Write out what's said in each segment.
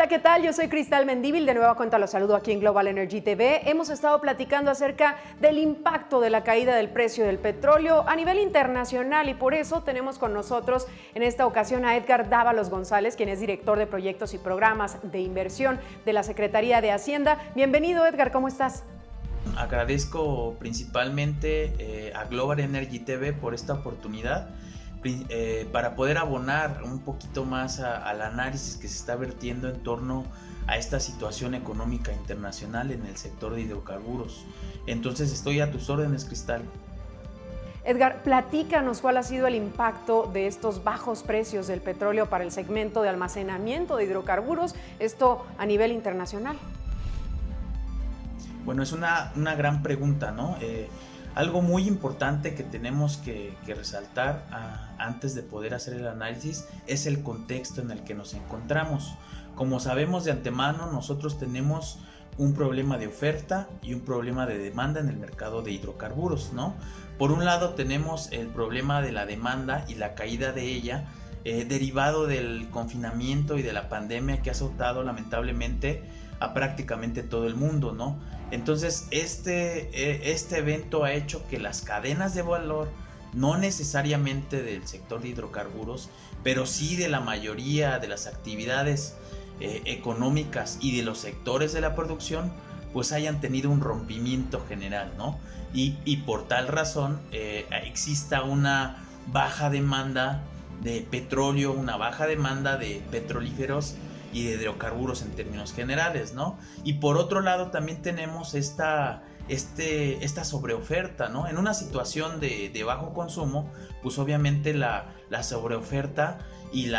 ¿qué tal? Yo soy Cristal Mendívil, de nueva cuenta los saludo aquí en Global Energy TV. Hemos estado platicando acerca del impacto de la caída del precio del petróleo a nivel internacional y por eso tenemos con nosotros en esta ocasión a Edgar Dávalos González, quien es director de proyectos y programas de inversión de la Secretaría de Hacienda. Bienvenido, Edgar, ¿cómo estás? Agradezco principalmente a Global Energy TV por esta oportunidad para poder abonar un poquito más al análisis que se está vertiendo en torno a esta situación económica internacional en el sector de hidrocarburos. Entonces estoy a tus órdenes, Cristal. Edgar, platícanos cuál ha sido el impacto de estos bajos precios del petróleo para el segmento de almacenamiento de hidrocarburos, esto a nivel internacional. Bueno, es una gran pregunta, ¿no? Algo muy importante que tenemos que resaltar antes de poder hacer el análisis es el contexto en el que nos encontramos. Como sabemos de antemano, nosotros tenemos un problema de oferta y un problema de demanda en el mercado de hidrocarburos, ¿no? Por un lado tenemos el problema de la demanda y la caída de ella, derivado del confinamiento y de la pandemia que ha azotado lamentablemente a prácticamente todo el mundo, ¿no? Entonces este evento ha hecho que las cadenas de valor, no necesariamente del sector de hidrocarburos, pero sí de la mayoría de las actividades económicas y de los sectores de la producción, pues hayan tenido un rompimiento general, ¿no? Y por tal razón exista una baja demanda de petróleo, una baja demanda de petrolíferos y de hidrocarburos en términos generales, ¿no? Y por otro lado también tenemos esta sobreoferta, ¿no? En una situación de bajo consumo, pues obviamente la sobreoferta y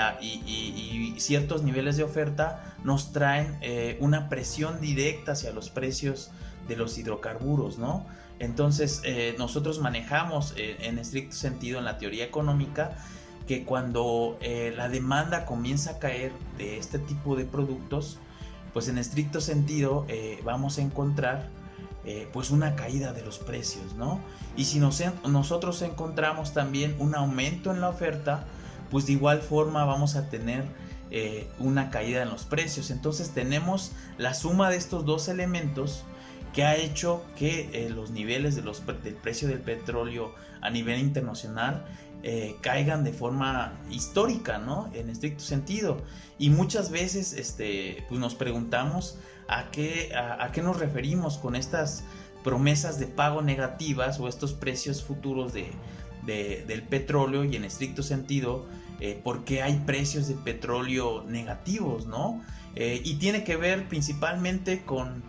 ciertos niveles de oferta nos traen una presión directa hacia los precios de los hidrocarburos, ¿no? Entonces nosotros manejamos en estricto sentido en la teoría económica que cuando la demanda comienza a caer de este tipo de productos, pues en estricto sentido vamos a encontrar pues una caída de los precios, ¿no? Y si nosotros encontramos también un aumento en la oferta, pues de igual forma vamos a tener una caída en los precios. Entonces tenemos la suma de estos dos elementos que ha hecho que los niveles del precio del petróleo a nivel internacional caigan de forma histórica, ¿no? En estricto sentido. Y muchas veces pues nos preguntamos a qué nos referimos con estas promesas de pago negativas o estos precios futuros del petróleo, y en estricto sentido por qué hay precios de petróleo negativos, ¿no? Y tiene que ver principalmente con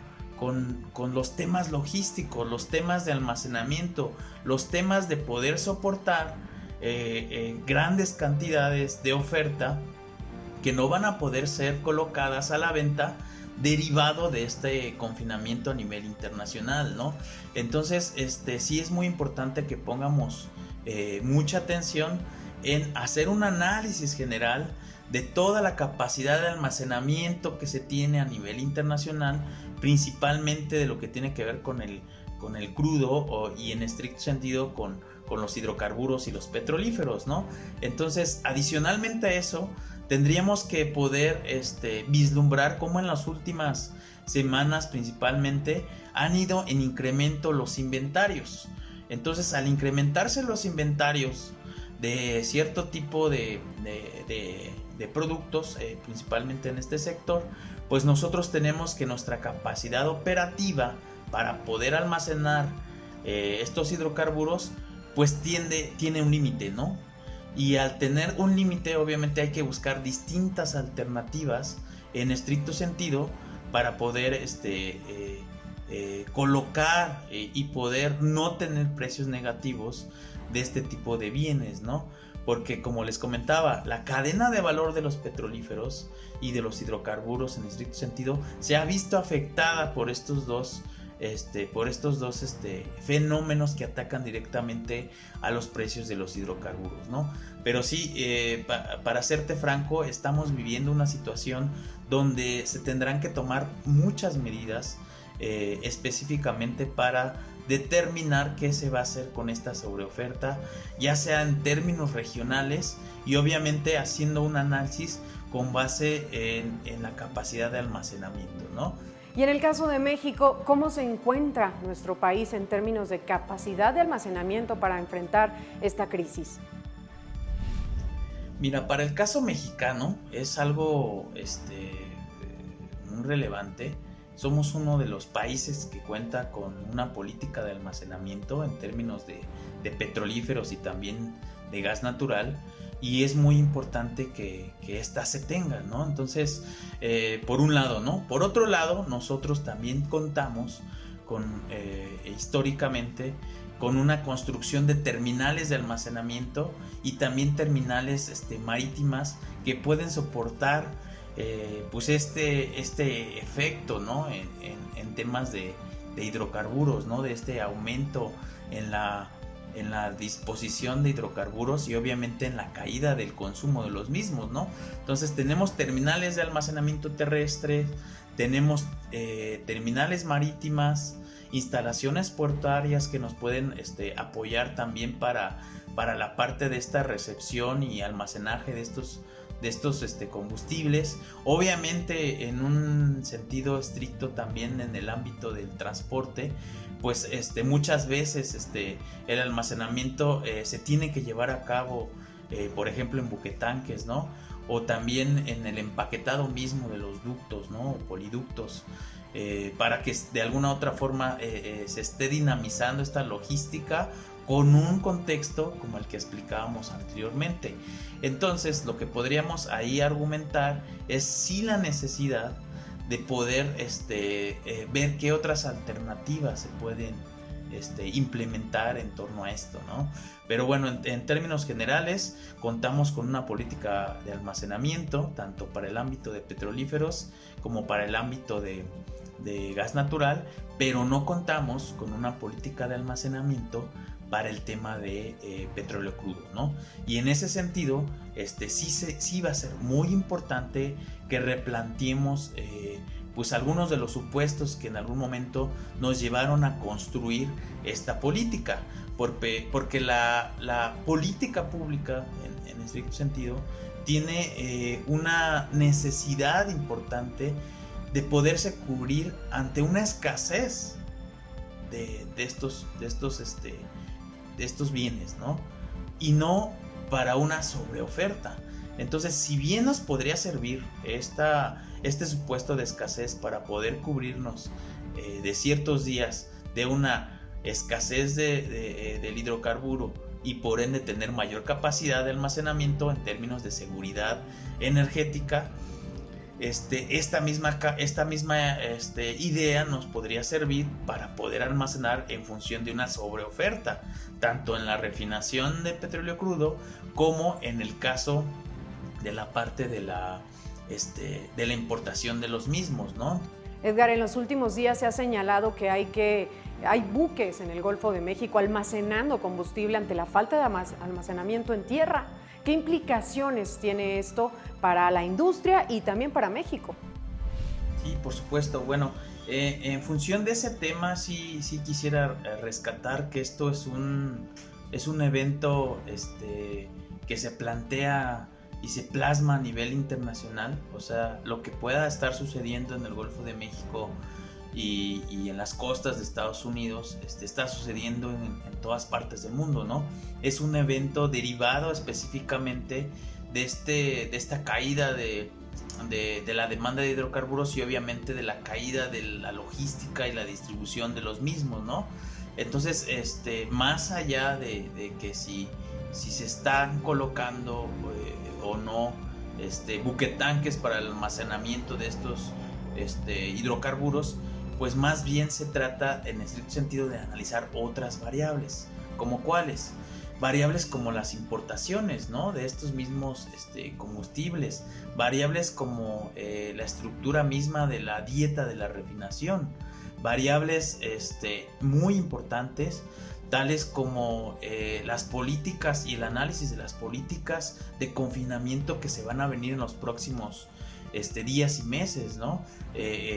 los temas logísticos, los temas de almacenamiento, los temas de poder soportar grandes cantidades de oferta que no van a poder ser colocadas a la venta derivado de este confinamiento a nivel internacional, ¿no? Entonces sí es muy importante que pongamos mucha atención en hacer un análisis general de toda la capacidad de almacenamiento que se tiene a nivel internacional, principalmente de lo que tiene que ver con el crudo y en estricto sentido con los hidrocarburos y los petrolíferos, ¿no? Entonces, adicionalmente a eso, tendríamos que poder vislumbrar cómo en las últimas semanas principalmente han ido en incremento los inventarios. Entonces, al incrementarse los inventarios de cierto tipo de productos, principalmente en este sector, pues nosotros tenemos que nuestra capacidad operativa para poder almacenar estos hidrocarburos pues tiene un límite, ¿no? Y al tener un límite obviamente hay que buscar distintas alternativas en estricto sentido para poder colocar y poder no tener precios negativos de este tipo de bienes, ¿no? Porque como les comentaba, la cadena de valor de los petrolíferos y de los hidrocarburos en estricto sentido se ha visto afectada por estos dos fenómenos que atacan directamente a los precios de los hidrocarburos, ¿no? Pero sí, para serte franco, estamos viviendo una situación donde se tendrán que tomar muchas medidas específicamente para determinar qué se va a hacer con esta sobreoferta, ya sea en términos regionales y obviamente haciendo un análisis con base en la capacidad de almacenamiento, ¿no? Y en el caso de México, ¿cómo se encuentra nuestro país en términos de capacidad de almacenamiento para enfrentar esta crisis? Mira, para el caso mexicano es algo muy relevante. Somos uno de los países que cuenta con una política de almacenamiento en términos de petrolíferos y también de gas natural, y es muy importante que ésta se tenga, ¿no? Entonces, por un lado, ¿no? Por otro lado, nosotros también contamos con, históricamente, con una construcción de terminales de almacenamiento y también terminales marítimas que pueden soportar pues este efecto, ¿no? en temas de hidrocarburos, ¿no? De este aumento en la disposición de hidrocarburos y obviamente en la caída del consumo de los mismos, ¿no? Entonces tenemos terminales de almacenamiento terrestre, tenemos terminales marítimas, instalaciones portuarias que nos pueden apoyar también para la parte de esta recepción y almacenaje de estos combustibles. Obviamente en un sentido estricto también en el ámbito del transporte, pues muchas veces el almacenamiento se tiene que llevar a cabo, por ejemplo en buquetanques, ¿no? O también en el empaquetado mismo de los ductos, ¿no? O poliductos, para que de alguna otra forma se esté dinamizando esta logística con un contexto como el que explicábamos anteriormente. Entonces, lo que podríamos ahí argumentar es sí la necesidad de poder ver qué otras alternativas se pueden implementar en torno a esto, ¿no? Pero bueno, en términos generales, contamos con una política de almacenamiento, tanto para el ámbito de petrolíferos como para el ámbito de gas natural, pero no contamos con una política de almacenamiento para el tema de petróleo crudo, ¿no? Y en ese sentido, sí va a ser muy importante que replanteemos pues algunos de los supuestos que en algún momento nos llevaron a construir esta política, porque la política pública, en estricto sentido, tiene una necesidad importante de poderse cubrir ante una escasez de estos bienes, ¿no? Y no para una sobreoferta. Entonces, si bien nos podría servir este supuesto de escasez para poder cubrirnos de ciertos días de una escasez del hidrocarburo y por ende tener mayor capacidad de almacenamiento en términos de seguridad energética, esta misma idea nos podría servir para poder almacenar en función de una sobreoferta, tanto en la refinación de petróleo crudo como en el caso de la parte de la importación de los mismos, ¿no? Edgar, en los últimos días se ha señalado que hay buques en el Golfo de México almacenando combustible ante la falta de almacenamiento en tierra. ¿Qué implicaciones tiene esto para la industria y también para México? Sí, por supuesto. Bueno, en función de ese tema, sí quisiera rescatar que esto es un evento que se plantea y se plasma a nivel internacional. O sea, lo que pueda estar sucediendo en el Golfo de México y en las costas de Estados Unidos está sucediendo en todas partes del mundo, ¿no? Es un evento derivado específicamente de esta caída de la demanda de hidrocarburos y obviamente de la caída de la logística y la distribución de los mismos, ¿no? Entonces, más allá de que si se están colocando o no buquetanques para el almacenamiento de estos hidrocarburos, pues más bien se trata en estricto sentido de analizar otras variables. ¿Como cuáles? Variables como las importaciones, ¿no? De estos mismos combustibles, variables como la estructura misma de la dieta de la refinación, variables muy importantes tales como las políticas y el análisis de las políticas de confinamiento que se van a venir en los próximos días y meses, ¿no?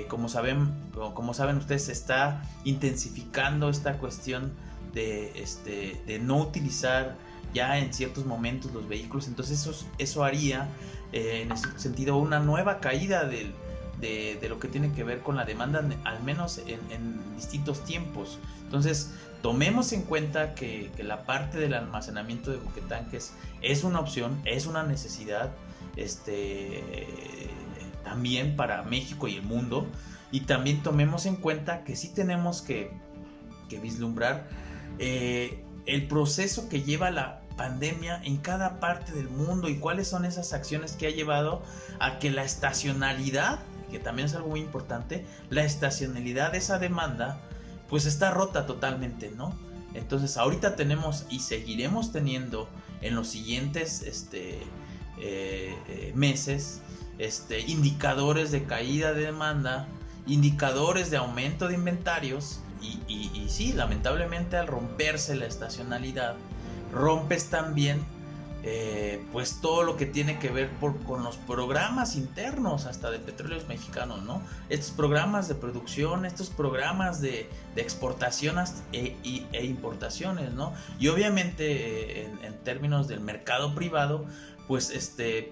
Como saben ustedes, se está intensificando esta cuestión de no utilizar ya en ciertos momentos los vehículos. Entonces eso haría en ese sentido una nueva caída de lo que tiene que ver con la demanda, al menos en distintos tiempos. Entonces tomemos en cuenta que la parte del almacenamiento de buquetanques es una opción, es una necesidad también para México y el mundo. Y también tomemos en cuenta que sí tenemos que vislumbrar el proceso que lleva la pandemia en cada parte del mundo y cuáles son esas acciones que ha llevado a que la estacionalidad, que también es algo muy importante, la estacionalidad de esa demanda pues está rota totalmente, ¿no? Entonces ahorita tenemos y seguiremos teniendo en los siguientes meses indicadores de caída de demanda, indicadores de aumento de inventarios y sí, lamentablemente al romperse la estacionalidad, rompes también pues todo lo que tiene que ver con los programas internos hasta de Petróleos Mexicanos, ¿no? Estos programas de producción, estos programas de exportaciones e importaciones, ¿no? Y obviamente en términos del mercado privado, pues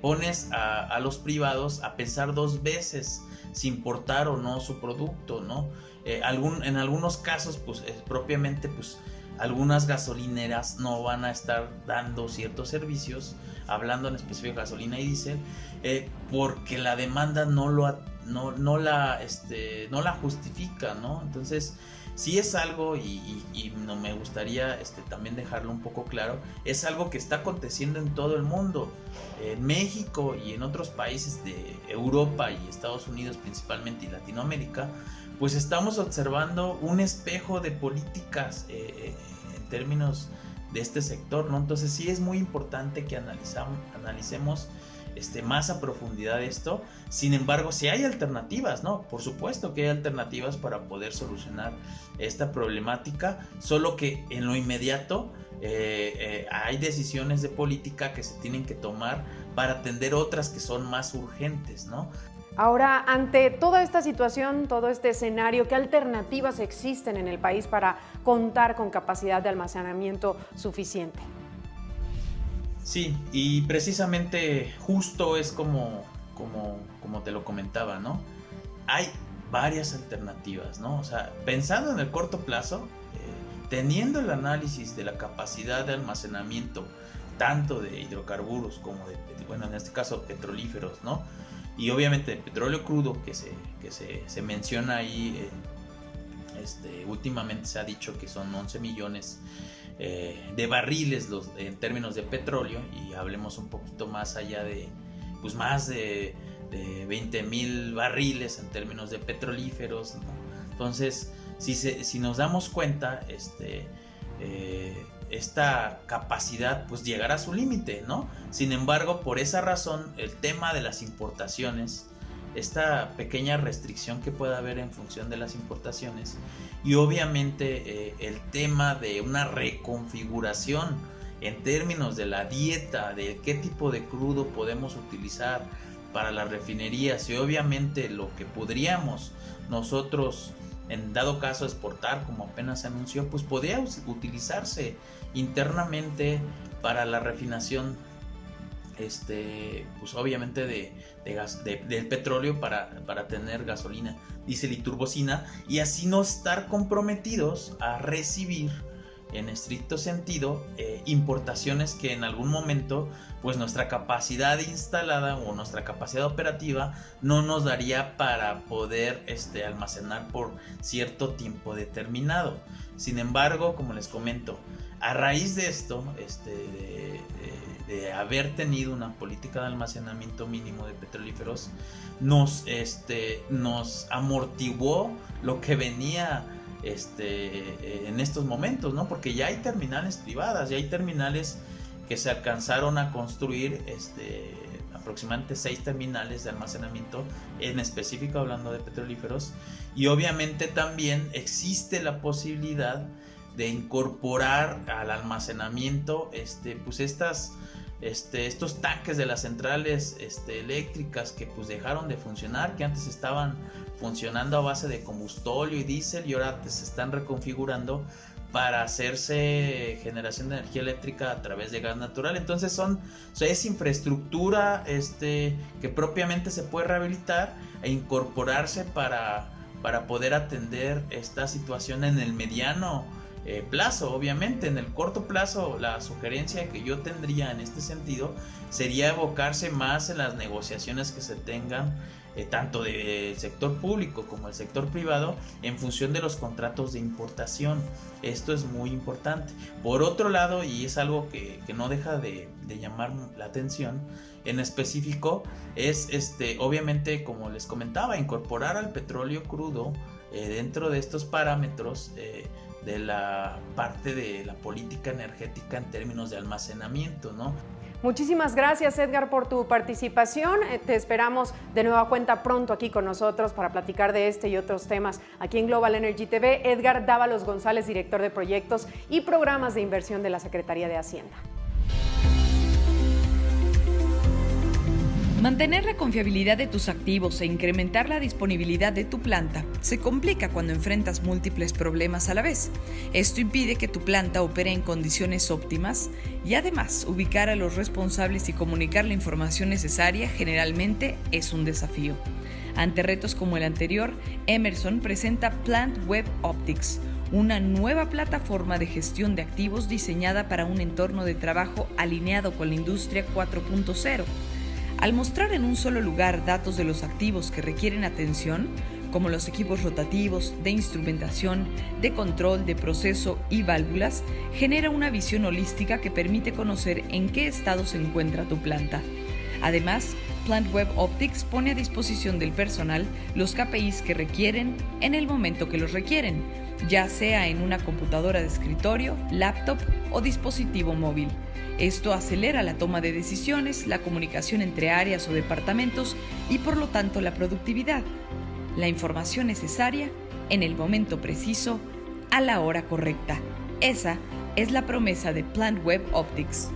pones a los privados a pensar dos veces si importar o no su producto, ¿no? En algunos casos, pues propiamente, pues algunas gasolineras no van a estar dando ciertos servicios, hablando en específico de gasolina y diésel, porque la demanda no la justifica, ¿no? Entonces sí es algo y no me gustaría también dejarlo un poco claro, es algo que está aconteciendo en todo el mundo, en México y en otros países de Europa y Estados Unidos principalmente y Latinoamérica. Pues estamos observando un espejo de políticas en términos de este sector, ¿no? Entonces sí es muy importante que analicemos más a profundidad esto. Sin embargo, sí hay alternativas, ¿no? Por supuesto que hay alternativas para poder solucionar esta problemática, solo que en lo inmediato hay decisiones de política que se tienen que tomar para atender otras que son más urgentes, ¿no? Ahora, ante toda esta situación, todo este escenario, ¿qué alternativas existen en el país para contar con capacidad de almacenamiento suficiente? Sí, y precisamente justo es como te lo comentaba, ¿no? Hay varias alternativas, ¿no? O sea, pensando en el corto plazo, teniendo el análisis de la capacidad de almacenamiento tanto de hidrocarburos como bueno, en este caso petrolíferos, ¿no? Y obviamente el petróleo crudo que se menciona ahí, últimamente se ha dicho que son 11 millones de barriles en términos de petróleo, y hablemos un poquito más allá de pues más de 20,000 barriles en términos de petrolíferos, ¿no? Entonces si nos damos cuenta, esta capacidad pues llegará a su límite, ¿no? Sin embargo, por esa razón, el tema de las importaciones, esta pequeña restricción que pueda haber en función de las importaciones, y obviamente el tema de una reconfiguración en términos de la dieta, de qué tipo de crudo podemos utilizar para las refinerías, y obviamente lo que podríamos nosotros en dado caso exportar, como apenas se anunció, pues podría utilizarse internamente para la refinación, pues obviamente del petróleo para tener gasolina, diésel y turbocina, y así no estar comprometidos a recibir en estricto sentido importaciones que en algún momento pues nuestra capacidad instalada o nuestra capacidad operativa no nos daría para poder almacenar por cierto tiempo determinado. Sin embargo, como les comento, a raíz de esto, de haber tenido una política de almacenamiento mínimo de petrolíferos, nos amortiguó lo que venía en estos momentos, ¿no? Porque ya hay terminales privadas, ya hay terminales que se alcanzaron a construir, aproximadamente 6 terminales de almacenamiento, en específico hablando de petrolíferos, y obviamente también existe la posibilidad de incorporar al almacenamiento pues estos tanques de las centrales eléctricas que pues dejaron de funcionar, que antes estaban funcionando a base de combustóleo y diésel, y ahora se están reconfigurando para hacerse generación de energía eléctrica a través de gas natural. Entonces es infraestructura que propiamente se puede rehabilitar e incorporarse para poder atender esta situación en el mediano plazo. Obviamente en el corto plazo la sugerencia que yo tendría en este sentido sería evocarse más en las negociaciones que se tengan tanto del sector público como el sector privado en función de los contratos de importación. Esto es muy importante. Por otro lado, y es algo que no deja de llamar la atención en específico, es obviamente, como les comentaba, incorporar al petróleo crudo dentro de estos parámetros de la parte de la política energética en términos de almacenamiento, ¿no? Muchísimas gracias, Edgar, por tu participación. Te esperamos de nueva cuenta pronto aquí con nosotros para platicar de este y otros temas aquí en Global Energy TV. Edgar Dávalos González, director de proyectos y programas de inversión de la Secretaría de Hacienda. Mantener la confiabilidad de tus activos e incrementar la disponibilidad de tu planta se complica cuando enfrentas múltiples problemas a la vez. Esto impide que tu planta opere en condiciones óptimas y además ubicar a los responsables y comunicar la información necesaria generalmente es un desafío. Ante retos como el anterior, Emerson presenta Plant Web Optics, una nueva plataforma de gestión de activos diseñada para un entorno de trabajo alineado con la industria 4.0. Al mostrar en un solo lugar datos de los activos que requieren atención, como los equipos rotativos, de instrumentación, de control, de proceso y válvulas, genera una visión holística que permite conocer en qué estado se encuentra tu planta. Además, Plant Web Optics pone a disposición del personal los KPIs que requieren en el momento que los requieren, ya sea en una computadora de escritorio, laptop o dispositivo móvil. Esto acelera la toma de decisiones, la comunicación entre áreas o departamentos y por lo tanto la productividad. La información necesaria en el momento preciso, a la hora correcta. Esa es la promesa de Plant Web Optics.